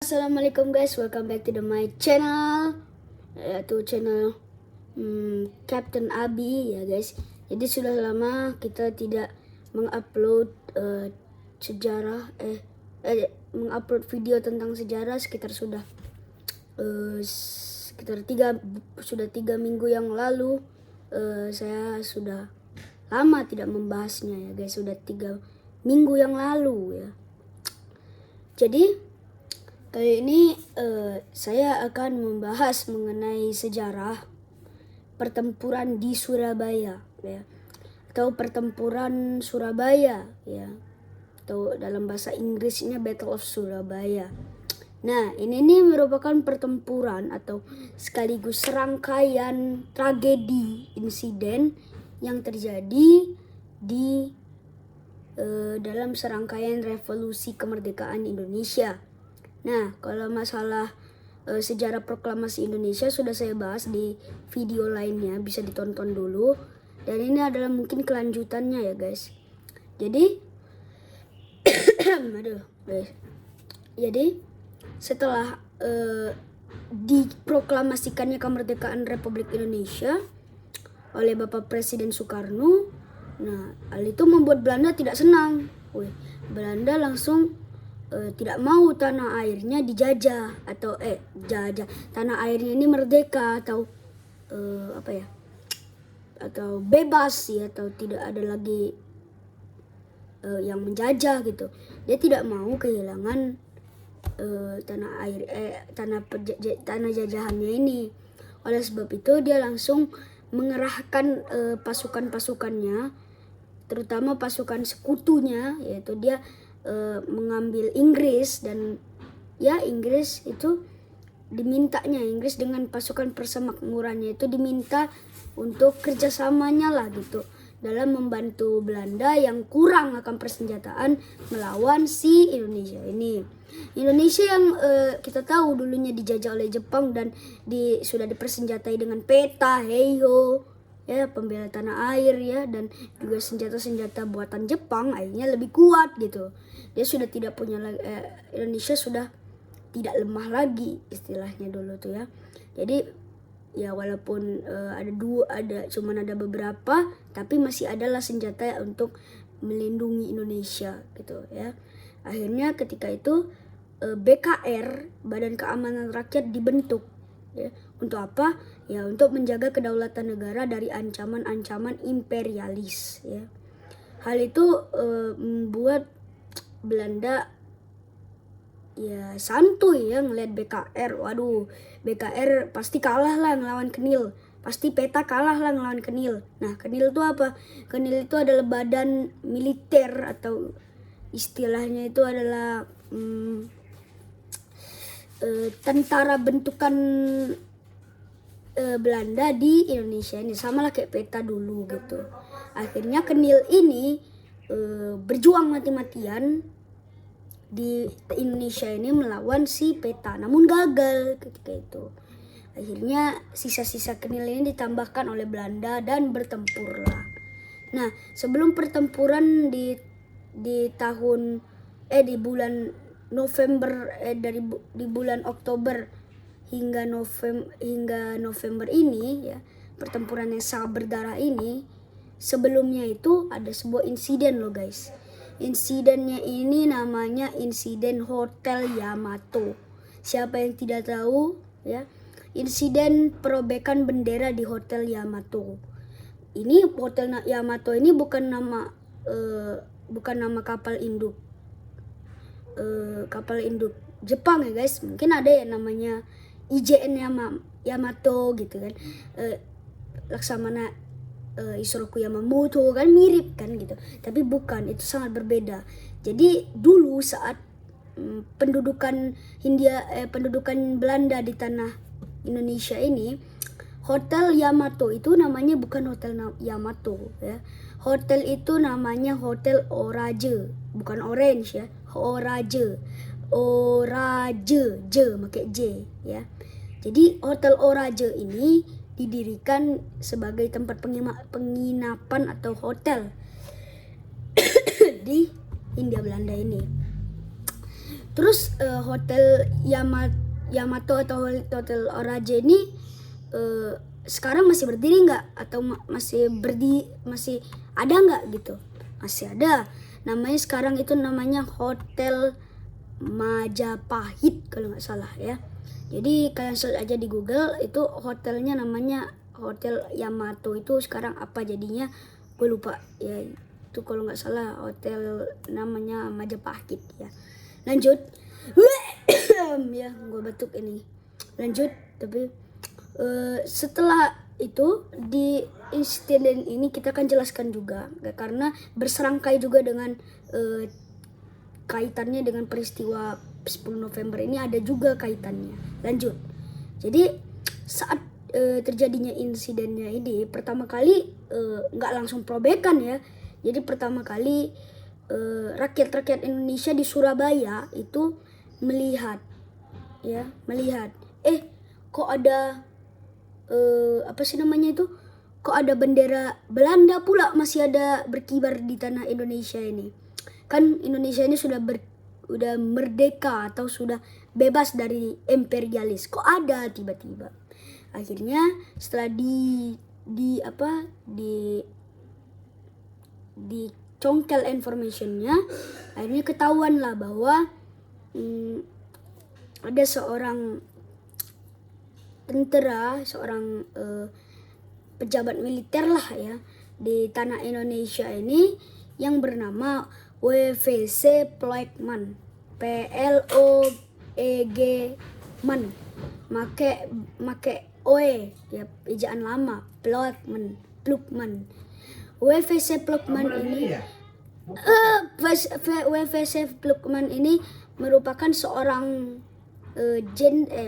Assalamualaikum guys, welcome back to my channel, yaitu channel Captain Abi ya guys. Jadi sudah lama kita tidak mengupload mengupload video tentang sejarah, sekitar sudah tiga minggu yang lalu. Saya sudah lama tidak membahasnya ya guys, sudah 3 minggu yang lalu ya. Jadi kali ini saya akan membahas mengenai sejarah pertempuran di Surabaya ya, atau pertempuran Surabaya ya, atau dalam bahasa Inggrisnya Battle of Surabaya. Nah, ini merupakan pertempuran atau sekaligus serangkaian tragedi insiden yang terjadi di dalam serangkaian revolusi kemerdekaan Indonesia. Nah, kalau masalah sejarah proklamasi Indonesia sudah saya bahas di video lainnya, bisa ditonton dulu. Dan ini adalah mungkin kelanjutannya ya guys. Jadi, Jadi setelah diproklamasikannya kemerdekaan Republik Indonesia oleh Bapak Presiden Soekarno, nah hal itu membuat Belanda tidak senang. Belanda langsung tidak mau tanah airnya dijajah atau tanah airnya ini merdeka atau atau bebas ya, atau tidak ada lagi yang menjajah gitu. Dia tidak mau kehilangan tanah jajahannya ini. Oleh sebab itu dia langsung mengerahkan pasukan-pasukannya, terutama pasukan sekutunya, yaitu dia mengambil Inggris. Dan ya Inggris dengan pasukan persemakmurannya itu diminta untuk kerjasamanya lah gitu, dalam membantu Belanda yang kurang akan persenjataan melawan si Indonesia ini. Indonesia yang kita tahu dulunya dijajah oleh Jepang dan sudah dipersenjatai dengan peta, heiho ya, pembela tanah air ya, dan juga senjata-senjata buatan Jepang akhirnya lebih kuat gitu. Dia sudah tidak punya lagi, Indonesia sudah tidak lemah lagi istilahnya dulu tuh ya. Jadi ya walaupun cuman ada beberapa, tapi masih adalah senjata untuk melindungi Indonesia gitu ya. Akhirnya ketika itu BKR, Badan Keamanan Rakyat, dibentuk ya. Untuk apa? Ya untuk menjaga kedaulatan negara dari ancaman-ancaman imperialis ya. Hal itu membuat Belanda ya santuy ya ngelihat BKR. Waduh, BKR pasti kalah lah ngelawan Kenil. Pasti peta kalah lah ngelawan Kenil. Nah, Kenil itu apa? Kenil itu adalah badan militer, atau istilahnya itu adalah tentara bentukan Belanda di Indonesia ini, sama lah kayak peta dulu gitu. Akhirnya Kenil ini berjuang mati-matian di Indonesia ini melawan si peta, namun gagal ketika itu. Akhirnya sisa-sisa Kenil ini ditambahkan oleh Belanda dan bertempurlah. Nah, sebelum pertempuran di bulan November, di bulan Oktober hingga November ini ya, pertempuran yang sangat berdarah ini, sebelumnya itu ada sebuah insiden loh guys. Insidennya ini namanya insiden Hotel Yamato. Siapa yang tidak tahu ya, insiden perobekan bendera di Hotel Yamato. Ini Hotel Yamato ini bukan nama kapal induk Jepang ya guys. Mungkin ada ya namanya IJN Yamato gitu kan, Laksamana Isoroku Yamamoto kan, mirip kan gitu, tapi bukan, itu sangat berbeda. Jadi dulu saat pendudukan Belanda di tanah Indonesia ini, Hotel Yamato itu namanya bukan Hotel Yamato ya. Hotel itu namanya Hotel Orage, bukan orange ya, Orage, J pakai J ya. Jadi Hotel Orage ini didirikan sebagai tempat penginapan atau hotel di Hindia Belanda ini. Terus hotel Yamato atau hotel Oraje ini sekarang masih berdiri nggak atau masih ada nggak gitu? Masih ada. Namanya sekarang itu namanya Hotel Majapahit kalau nggak salah ya. Jadi kalian search aja di Google, itu hotelnya namanya Hotel Yamato. Itu sekarang apa jadinya gue lupa ya. Itu kalau nggak salah hotel namanya Majapahit ya. Lanjut. Ya gue batuk ini. Lanjut. Tapi setelah itu di insiden ini kita akan jelaskan juga karena berserangkai juga dengan kaitannya dengan peristiwa 10 November ini, ada juga kaitannya. Lanjut. Jadi saat terjadinya insidennya ini pertama kali nggak langsung probekan ya. Jadi pertama kali rakyat-rakyat Indonesia di Surabaya itu melihat kok ada apa sih namanya itu, kok ada bendera Belanda pula masih ada berkibar di tanah Indonesia ini. Kan Indonesia ini sudah merdeka atau sudah bebas dari imperialis, kok ada tiba-tiba. Akhirnya setelah dicongkel informationnya, akhirnya ketahuan lah bahwa ada seorang tentara, seorang pejabat militer lah ya di tanah Indonesia ini yang bernama WVC Ploegman, PLOEG Man, make OE ya, ejaan lama, Ploegman. WVC Ploegman ini WVC Ploegman ini merupakan seorang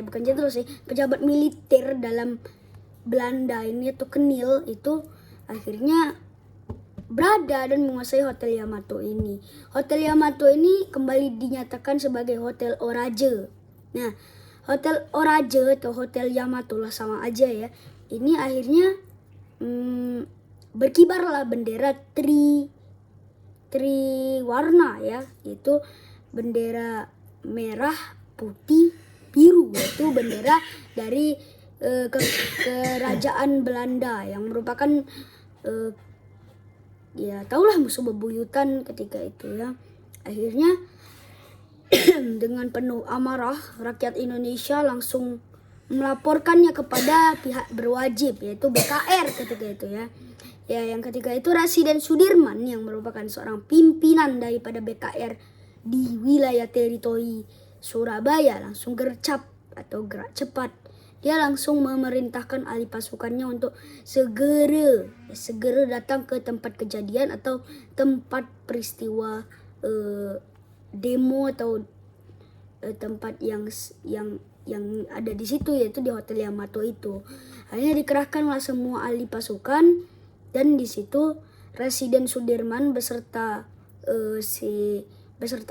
bukan jenderal sih, pejabat militer dalam Belanda ini atau Kenil itu. Akhirnya berada dan menguasai Hotel Yamato ini. Hotel Yamato ini kembali dinyatakan sebagai Hotel Oraje. Nah, Hotel Oraje atau Hotel Yamato lah sama aja ya. Ini akhirnya berkibarlah bendera tri warna ya, itu bendera merah, putih, biru, yaitu bendera dari kerajaan Belanda yang merupakan ya taulah musuh bebuyutan ketika itu ya. Akhirnya dengan penuh amarah rakyat Indonesia langsung melaporkannya kepada pihak berwajib, yaitu BKR ketika itu ya. Ya, yang ketika itu Residen Sudirman yang merupakan seorang pimpinan daripada BKR di wilayah teritori Surabaya langsung gercep atau gerak cepat. Dia langsung memerintahkan ahli pasukannya untuk segera datang ke tempat kejadian atau tempat peristiwa demo atau tempat yang ada di situ, yaitu di Hotel Yamato itu. Akhirnya dikerahkanlah semua ahli pasukan, dan di situ Residen Sudirman beserta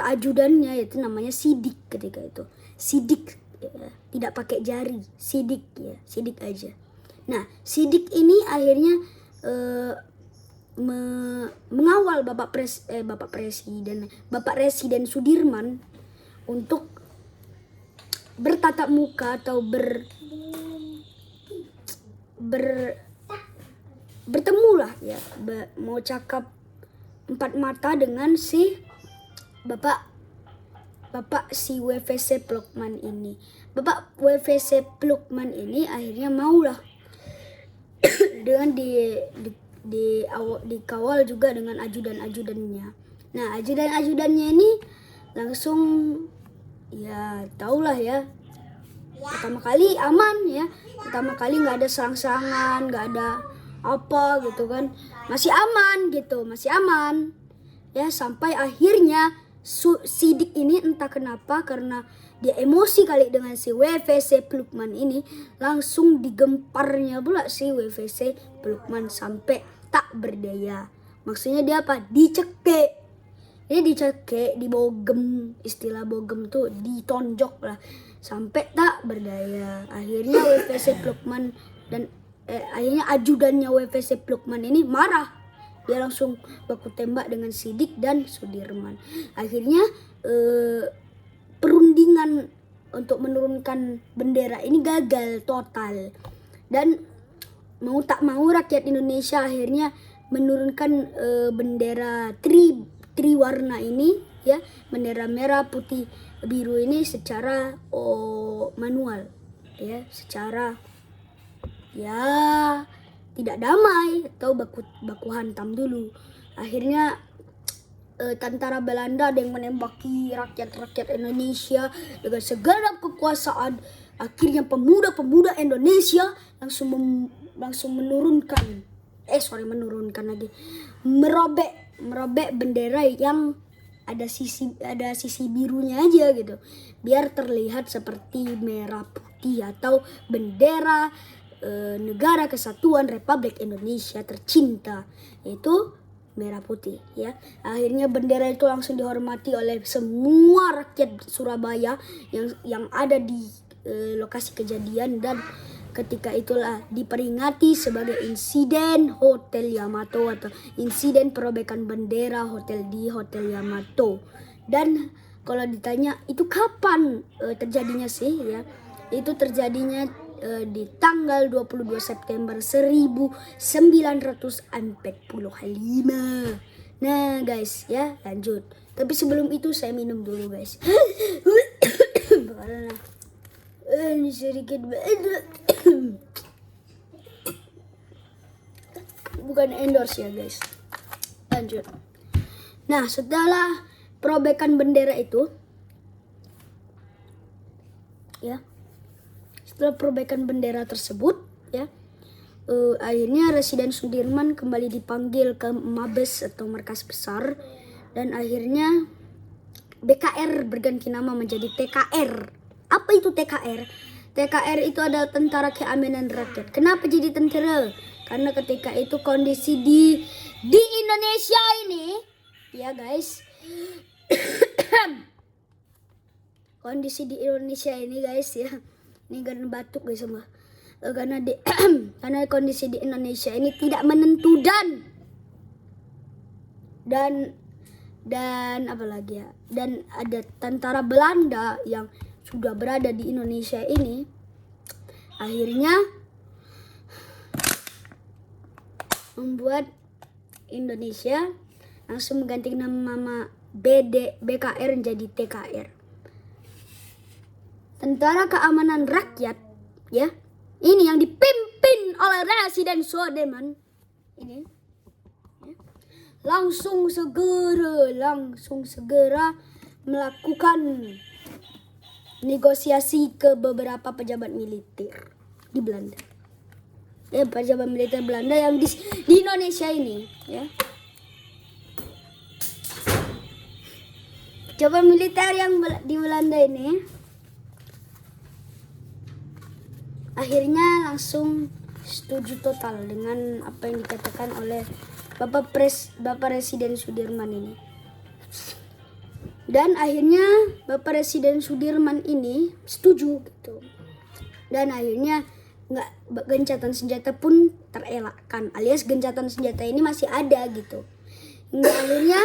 ajudannya, yaitu namanya Sidik ketika itu. Sidik ya, tidak pakai jari, Sidik ya, Sidik aja. Nah, Sidik ini akhirnya mengawal Bapak Residen Sudirman untuk bertatap muka atau bertemu lah ya, mau cakap empat mata dengan si Bapak si WVC Ploegman ini. Bapak WVC Ploegman ini akhirnya maulah dengan dikawal juga dengan ajudan-ajudannya. Nah, ajudan-ajudannya ini langsung ya taulah ya, pertama kali aman ya, pertama kali nggak ada serang-serangan, nggak ada apa gitu kan, masih aman ya, sampai akhirnya Sidik ini entah kenapa karena dia emosi kali dengan si WVC Ploegman ini, langsung digemparnya pula si WVC Ploegman sampai tak berdaya. Maksudnya dia apa? Dicekek. Ini dicekek, dibogem, istilah bogem tuh ditonjok lah sampai tak berdaya. Akhirnya WVC Ploegman dan akhirnya ajudannya WVC Ploegman ini marah. Dia langsung baku tembak dengan Sidik dan Sudirman. Akhirnya tudingan untuk menurunkan bendera ini gagal total. Dan mau tak mau rakyat Indonesia akhirnya menurunkan bendera triwarna ini, ya, bendera merah putih biru ini secara manual, ya, secara ya tidak damai atau baku hantam dulu. Akhirnya tentara Belanda ada yang menembaki rakyat Indonesia dengan segenap kekuasaan. Akhirnya pemuda-pemuda Indonesia langsung merobek bendera yang ada sisi birunya aja gitu, biar terlihat seperti merah putih atau bendera negara kesatuan Republik Indonesia tercinta, yaitu merah putih, ya. Akhirnya bendera itu langsung dihormati oleh semua rakyat Surabaya yang ada di lokasi kejadian, dan ketika itulah diperingati sebagai insiden Hotel Yamato atau insiden perobekan bendera Hotel Yamato. Dan kalau ditanya itu kapan terjadinya sih, ya, itu terjadinya di tanggal 22 September 1945. Nah guys, ya, lanjut. Tapi sebelum itu saya minum dulu guys. Karena ini sedikit bukan endorse ya guys. Lanjut. Nah, setelah perobekan bendera itu, ya, setelah perobekan bendera tersebut, ya, akhirnya Residen Sudirman kembali dipanggil ke Mabes atau markas besar, dan akhirnya BKR berganti nama menjadi TKR. Apa itu TKR? TKR itu adalah Tentara Keamanan Rakyat. Kenapa jadi tentara? Karena ketika itu kondisi di Indonesia ini, ya guys, kondisi di Indonesia ini guys, ya, ini karena batuk guys semua. Karena karena kondisi di Indonesia ini tidak menentu, dan apa lagi ya? Dan ada tentara Belanda yang sudah berada di Indonesia ini. Akhirnya membuat Indonesia langsung mengganti nama BKR menjadi TKR. Tentara Keamanan Rakyat, ya. Ini yang dipimpin oleh Residen Sudirman ini, ya, langsung segera melakukan negosiasi ke beberapa pejabat militer di Belanda. Ya, pejabat militer Belanda yang di Indonesia ini, ya. Pejabat militer yang di Belanda ini akhirnya langsung setuju total dengan apa yang dikatakan oleh Bapak Residen Sudirman ini. Dan akhirnya Bapak Residen Sudirman ini setuju gitu. Dan akhirnya gencatan senjata pun terelakkan, alias gencatan senjata ini masih ada gitu. Hingga akhirnya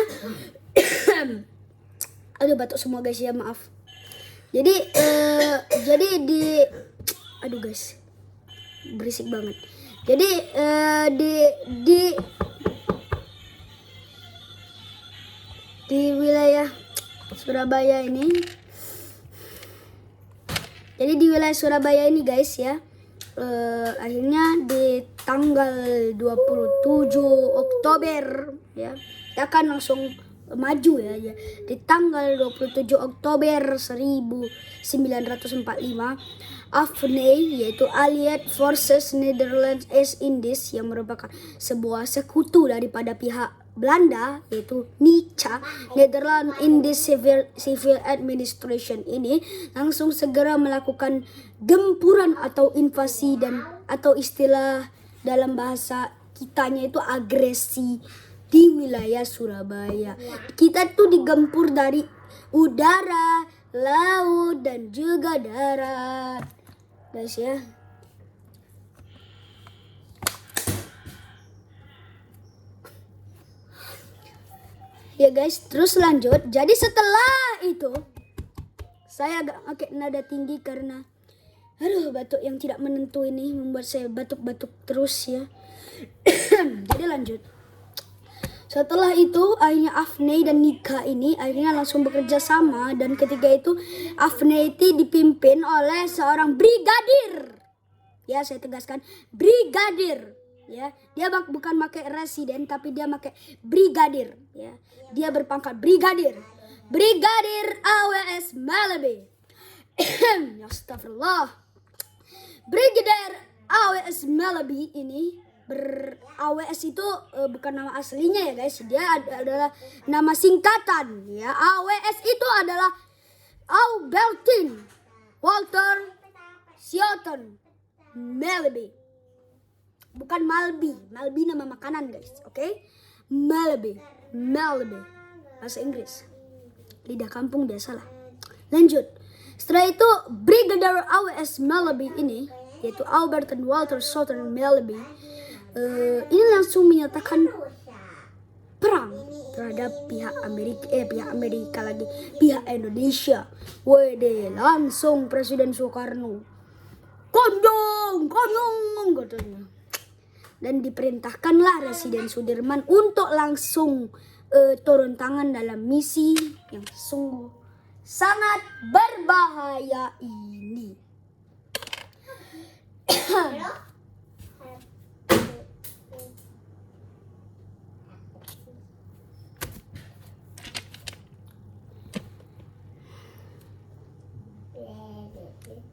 aduh, batuk semua guys, ya, maaf. Jadi aduh guys, berisik banget. Jadi di wilayah Surabaya ini, jadi di wilayah Surabaya ini guys, ya, akhirnya di tanggal 27 Oktober, ya, kita akan langsung maju ya. Di tanggal 27 Oktober 1945, AFNI, yaitu Allied Forces Netherlands East Indies, yang merupakan sebuah sekutu daripada pihak Belanda, yaitu NICA, Netherlands Indies Civil Administration ini, langsung segera melakukan gempuran atau invasi, dan atau istilah dalam bahasa kitanya itu agresi di wilayah Surabaya. Kita tuh digempur dari udara, laut, dan juga darat, guys, ya. Ya guys, terus lanjut. Jadi setelah Saya agak pakai nada tinggi karena batuk yang tidak menentu ini membuat saya batuk-batuk terus ya. Jadi lanjut. Setelah itu akhirnya Afney dan Nika ini akhirnya langsung bekerja sama, dan ketika itu Afney itu dipimpin oleh seorang brigadir. Ya, saya tegaskan brigadir. Ya, dia bukan pakai residen tapi dia pakai brigadir. Ya, dia berpangkat brigadir. Brigadir AWS Malabi. Astagfirullah. Brigadier AWS Malabi ini AWS itu bukan nama aslinya ya guys, dia adalah nama singkatan ya. AWS itu adalah Albertine Walter Seaton Malabi, bukan Malbi. Malbi nama makanan guys, oke? Malabi bahasa Inggris, lidah kampung dia salah. Lanjut. Setelah itu Brigadier AWS Malabi ini, yaitu Albert and Walter Southern Malabi, ini langsung menyatakan perang terhadap pihak Indonesia. Wede, langsung Presiden Soekarno kondong katanya, dan diperintahkanlah Presiden Sudirman untuk langsung turun tangan dalam misi yang sungguh sangat berbahaya ini.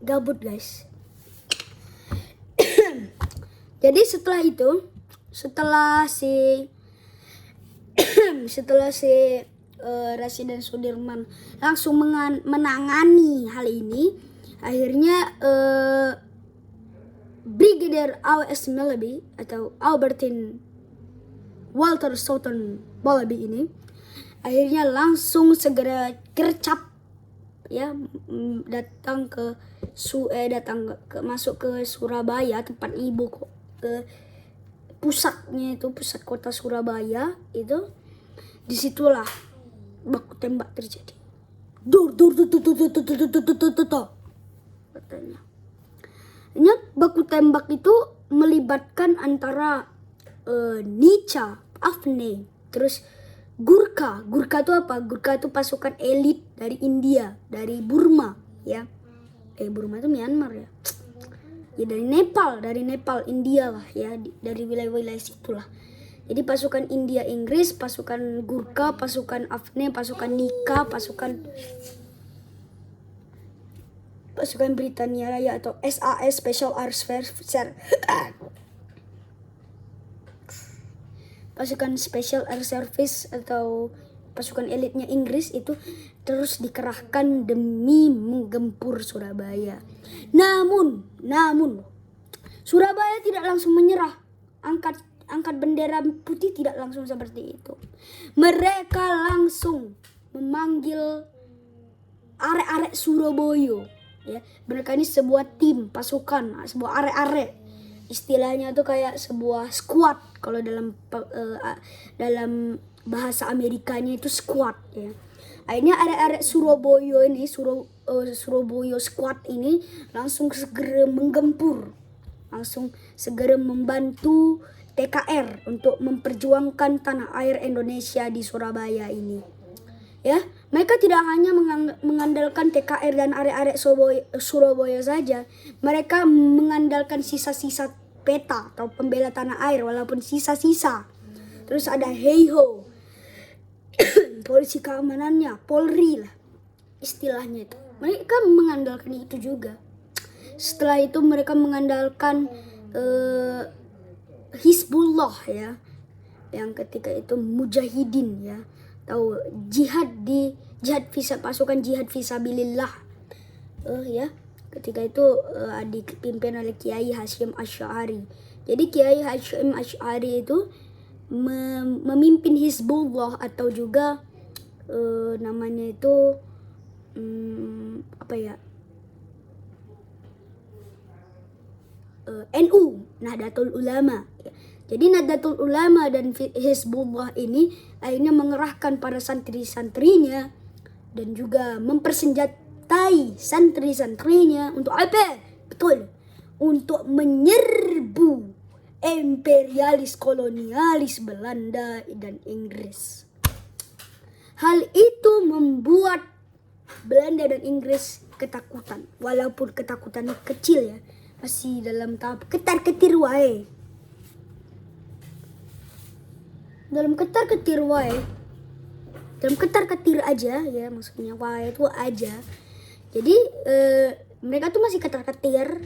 Gabut guys. Jadi setelah si Presiden Sudirman langsung menangani hal ini, akhirnya Brigadier AWS Malabi atau Albertine Walter Southern Malabi ini akhirnya langsung segera gercep ya, masuk ke Surabaya, tempat ibu ke pusatnya itu, pusat kota Surabaya itu. Disitulah baku tembak terjadi. Katanya. Ini baku tembak itu melibatkan antara Nica, Afne, terus Gurkha. Gurkha itu apa? Gurkha itu pasukan elit dari India, dari Burma, ya. Burma itu Myanmar ya. Ya dari Nepal, India lah ya, dari wilayah-wilayah situlah. Jadi pasukan India Inggris, pasukan Gurkha, pasukan Afne, pasukan Nika, pasukan Britania Raya atau SAS Special Air Service, pasukan Special Air Service atau pasukan elitnya Inggris itu terus dikerahkan demi menggempur Surabaya. Namun Surabaya tidak langsung menyerah. Angkat bendera putih tidak langsung seperti itu. Mereka langsung memanggil arek-arek Surabaya. Ya, mereka ini sebuah tim pasukan, sebuah arek-arek. Istilahnya tuh kayak sebuah squad. Kalau dalam bahasa Amerikanya itu squad ya. Akhirnya arek-arek Surabaya ini, Surabaya squad ini langsung segera menggempur, langsung segera membantu TKR untuk memperjuangkan tanah air Indonesia di Surabaya ini. Ya, mereka tidak hanya mengandalkan TKR dan arek-arek Surabaya saja. Mereka mengandalkan sisa-sisa peta atau pembela tanah air, walaupun sisa-sisa. Terus ada Heiho, polisi keamanannya, Polri lah istilahnya itu. Mereka mengandalkan itu juga. Setelah itu mereka mengandalkan Hizbullah ya, yang ketika itu mujahidin ya, tahu pasukan jihad fisabilillah ya, ketika itu dipimpin oleh Kiai Hasyim Asy'ari. Jadi Kiai Hasyim Asy'ari itu memimpin Hizbullah atau juga namanya itu NU, Nahdlatul Ulama. Jadi Nahdlatul Ulama dan Hizbullah ini akhirnya mengerahkan para santri-santrinya dan juga mempersenjatai menguasai santri-santrinya untuk apa? Betul, untuk menyerbu imperialis kolonialis Belanda dan Inggris. Hal itu membuat Belanda dan Inggris ketakutan, walaupun ketakutannya kecil ya, masih dalam tahap ketar-ketir wae. Dalam ketar-ketir aja ya, maksudnya wae itu aja. Jadi mereka tuh masih ketar-ketir,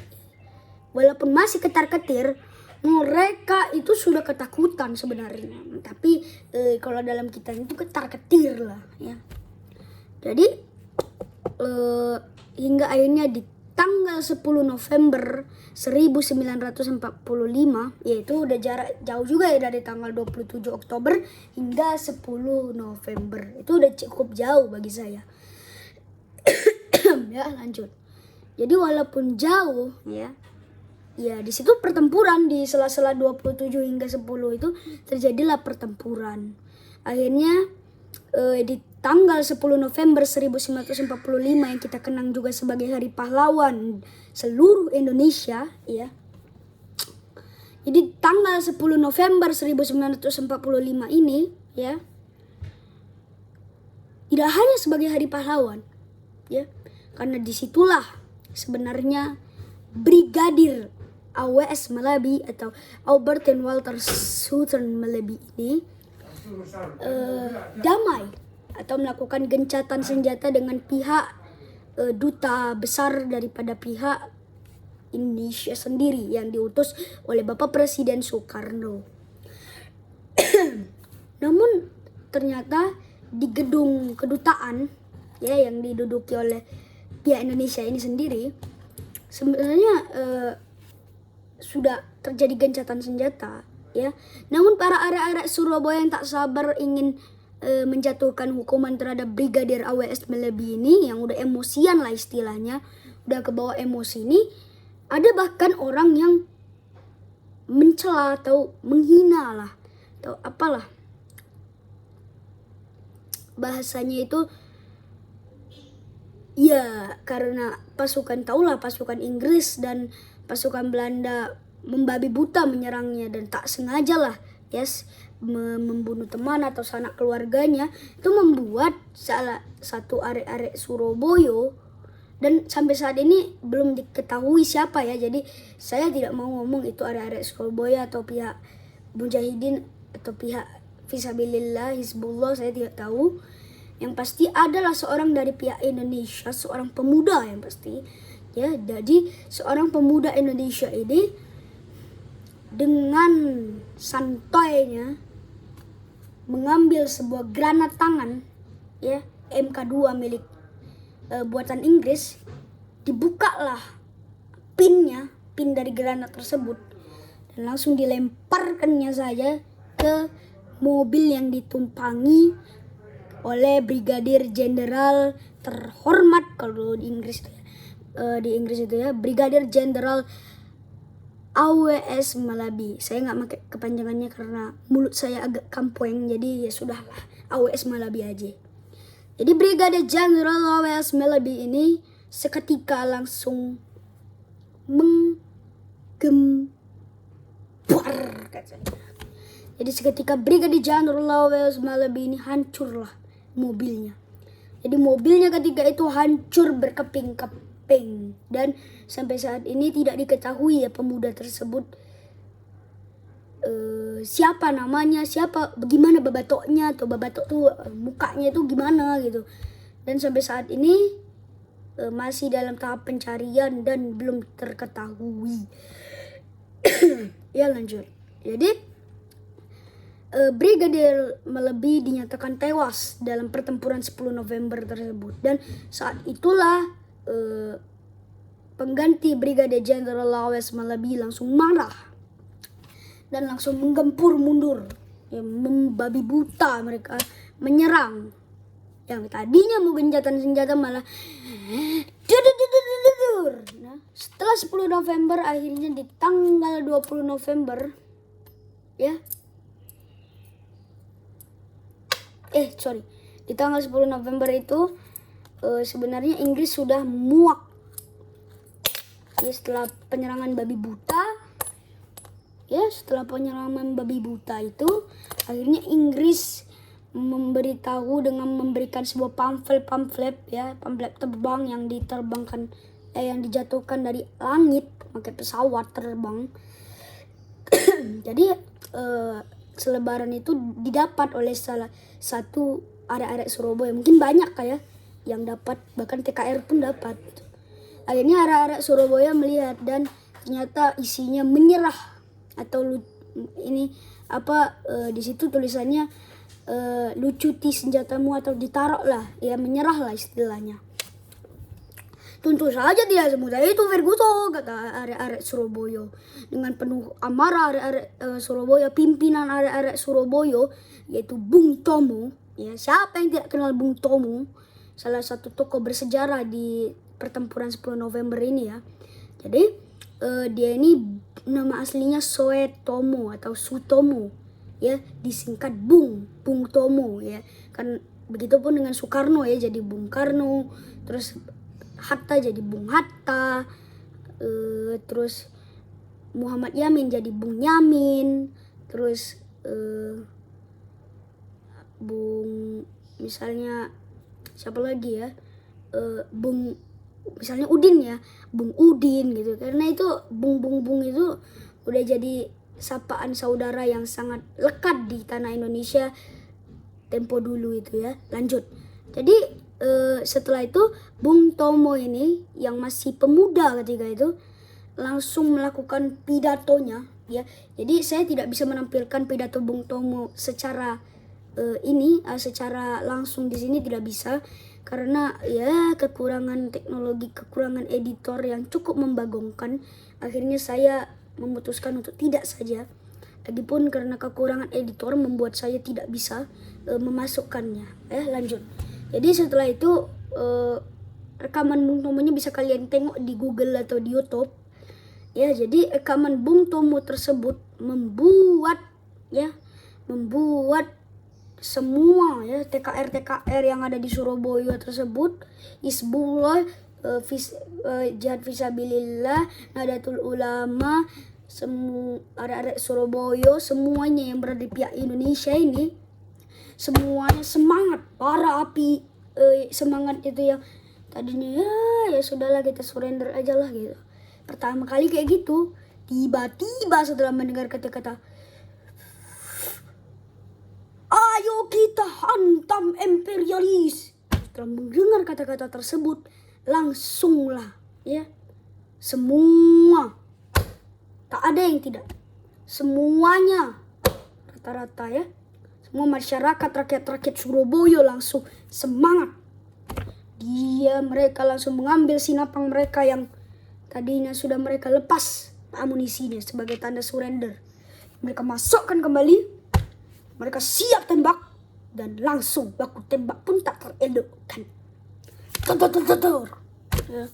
walaupun masih ketar-ketir, mereka itu sudah ketakutan sebenarnya. Tapi kalau dalam kita itu ketar-ketir lah ya. Jadi hingga akhirnya di tanggal 10 November 1945, yaitu udah jarak jauh juga ya dari tanggal 27 Oktober hingga 10 November. Itu udah cukup jauh bagi saya. Ya, lanjut. Jadi walaupun jauh ya di situ pertempuran di sela-sela 27 hingga 10 itu terjadilah pertempuran. Akhirnya di tanggal 10 November 1945 yang kita kenang juga sebagai Hari Pahlawan seluruh Indonesia ya. Jadi tanggal 10 November 1945 ini ya, tidak hanya sebagai Hari Pahlawan ya, karena disitulah sebenarnya Brigadir AWS Malabi atau Albertine Walter Southern Malabi ini damai atau melakukan gencatan senjata dengan pihak duta besar daripada pihak Indonesia sendiri yang diutus oleh Bapak Presiden Soekarno. Namun ternyata di gedung kedutaan ya yang diduduki oleh pihak Indonesia ini sendiri sebenarnya sudah terjadi gencatan senjata ya. Namun para arek-arek Surabaya yang tak sabar ingin menjatuhkan hukuman terhadap Brigadir AWS Malabi ini yang udah emosian lah istilahnya, udah kebawa emosi ini, ada bahkan orang yang mencela atau menghina lah atau apalah bahasanya itu ya, karena pasukan Inggris dan pasukan Belanda membabi buta menyerangnya dan tak sengaja lah membunuh teman atau sanak keluarganya, itu membuat salah satu arek-arek Surabaya, dan sampai saat ini belum diketahui siapa ya, jadi saya tidak mau ngomong itu arek-arek Surabaya atau pihak Mujahidin atau pihak Fisabilillah Hizbullah, saya tidak tahu. Yang pasti adalah seorang dari pihak Indonesia, seorang pemuda yang pasti ya. Jadi seorang pemuda Indonesia ini dengan santainya mengambil sebuah granat tangan ya MK2 milik buatan Inggris, dibukalah pin dari granat tersebut dan langsung dilemparkannya saja ke mobil yang ditumpangi oleh Brigadir Jenderal terhormat kalau di Inggris itu ya, Brigadir Jenderal AWS Malabi. Saya nggak pakai kepanjangannya karena mulut saya agak kampueng, jadi ya sudahlah AWS Malabi aja. Jadi Brigadir Jenderal AWS Malabi ini seketika langsung menggempar katanya. Jadi seketika Brigadir Jenderal AWS Malabi ini hancurlah mobilnya. Jadi mobilnya ketika itu hancur berkeping-keping dan sampai saat ini tidak diketahui ya pemuda tersebut siapa namanya, bagaimana babatoknya atau babatok tuh mukanya tuh gimana gitu. Dan sampai saat ini masih dalam tahap pencarian dan belum terketahui. Ya lanjut. Jadi Brigadir Malabi dinyatakan tewas dalam pertempuran 10 November tersebut, dan saat itulah pengganti Brigadir Jenderal AWS Malabi langsung marah dan langsung menggempur mundur ya, membabi buta mereka menyerang. Yang tadinya mau gencatan senjata malah nah, setelah 10 November akhirnya di tanggal 20 November ya di tanggal 10 November itu sebenarnya Inggris sudah muak. Ya, setelah penyerangan babi buta itu, akhirnya Inggris memberitahu dengan memberikan sebuah pamflet terbang yang diterbangkan yang dijatuhkan dari langit pakai pesawat terbang. Jadi selebaran itu didapat oleh salah satu arek-arek Surabaya. Mungkin banyak kayak yang dapat, bahkan TKR pun dapat. Akhirnya arek-arek Surabaya melihat dan ternyata isinya menyerah atau di situ tulisannya lucuti senjatamu atau ditaruhlah, ya menyerahlah istilahnya. Tentu saja tidak semudah itu Ferguson, kata arek-arek Surabaya. Dengan penuh amarah arek-arek Surabaya, pimpinan arek-arek Surabaya yaitu Bung Tomo. Ya, siapa yang tidak kenal Bung Tomo? Salah satu tokoh bersejarah di pertempuran 10 November ini ya. Jadi dia ini nama aslinya Soetomo atau Sutomo, ya disingkat Bung Tomo ya. Kan begitupun dengan Soekarno ya, jadi Bung Karno, terus Hatta jadi Bung Hatta, terus Muhammad Yamin jadi Bung Yamin, terus Bung misalnya siapa lagi ya, Bung misalnya Udin ya, Bung Udin gitu. Karena itu Bung itu udah jadi sapaan saudara yang sangat lekat di tanah Indonesia tempo dulu itu ya. Lanjut. Jadi setelah itu Bung Tomo ini yang masih pemuda ketika itu langsung melakukan pidatonya ya. Jadi saya tidak bisa menampilkan pidato Bung Tomo secara secara langsung di sini, tidak bisa karena ya kekurangan teknologi, kekurangan editor yang cukup membagongkan. Akhirnya saya memutuskan untuk tidak saja. Lagipun karena kekurangan editor membuat saya tidak bisa memasukkannya. Lanjut. Jadi setelah itu rekaman Bung Tomonya bisa kalian tengok di Google atau di YouTube. Ya, jadi rekaman Bung Tomo tersebut membuat semua ya TKR yang ada di Surabaya tersebut, Hizbullah, Jihad Fisabilillah, Nahdlatul Ulama, semua arek-arek Surabaya, semuanya yang berada di pihak Indonesia ini, semuanya semangat, para api semangat itu yang tadinya ya sudahlah kita surrender aja lah gitu. Pertama kali kayak gitu, tiba-tiba setelah mendengar kata-kata ayo kita hantam imperialis, setelah mendengar kata-kata tersebut langsunglah ya semua, tak ada yang tidak, semuanya rata-rata ya, semua masyarakat rakyat Surabaya langsung semangat. Mereka langsung mengambil sinapang mereka yang tadinya sudah mereka lepas amunisinya sebagai tanda surrender. Mereka masukkan kembali, mereka siap tembak, dan langsung baku tembak pun tak terelakkan. Ya.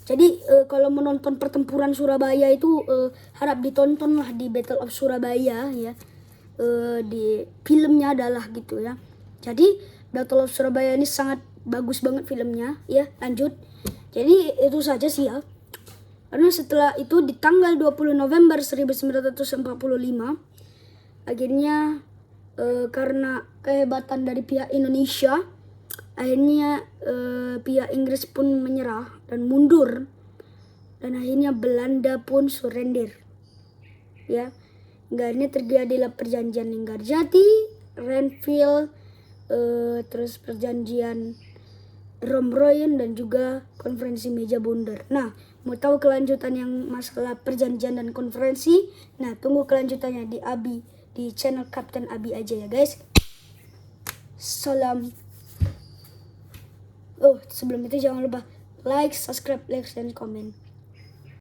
Jadi kalau menonton pertempuran Surabaya itu harap ditontonlah di Battle of Surabaya ya. Di filmnya adalah gitu ya. Jadi Battle of Surabaya ini sangat bagus banget filmnya ya. Lanjut. Jadi itu saja sih ya. Karena setelah itu di tanggal 20 November 1945 akhirnya karena kehebatan dari pihak Indonesia, akhirnya pihak Inggris pun menyerah dan mundur, dan akhirnya Belanda pun surrender ya. Akhirnya terjadilah perjanjian Linggarjati, Renville, terus perjanjian Romroyen, dan juga konferensi meja bundar. Nah, mau tahu kelanjutan yang masalah perjanjian dan konferensi? Nah, tunggu kelanjutannya di channel Kapten Abi aja ya guys. Salam. Oh, sebelum itu jangan lupa like, subscribe, dan komen.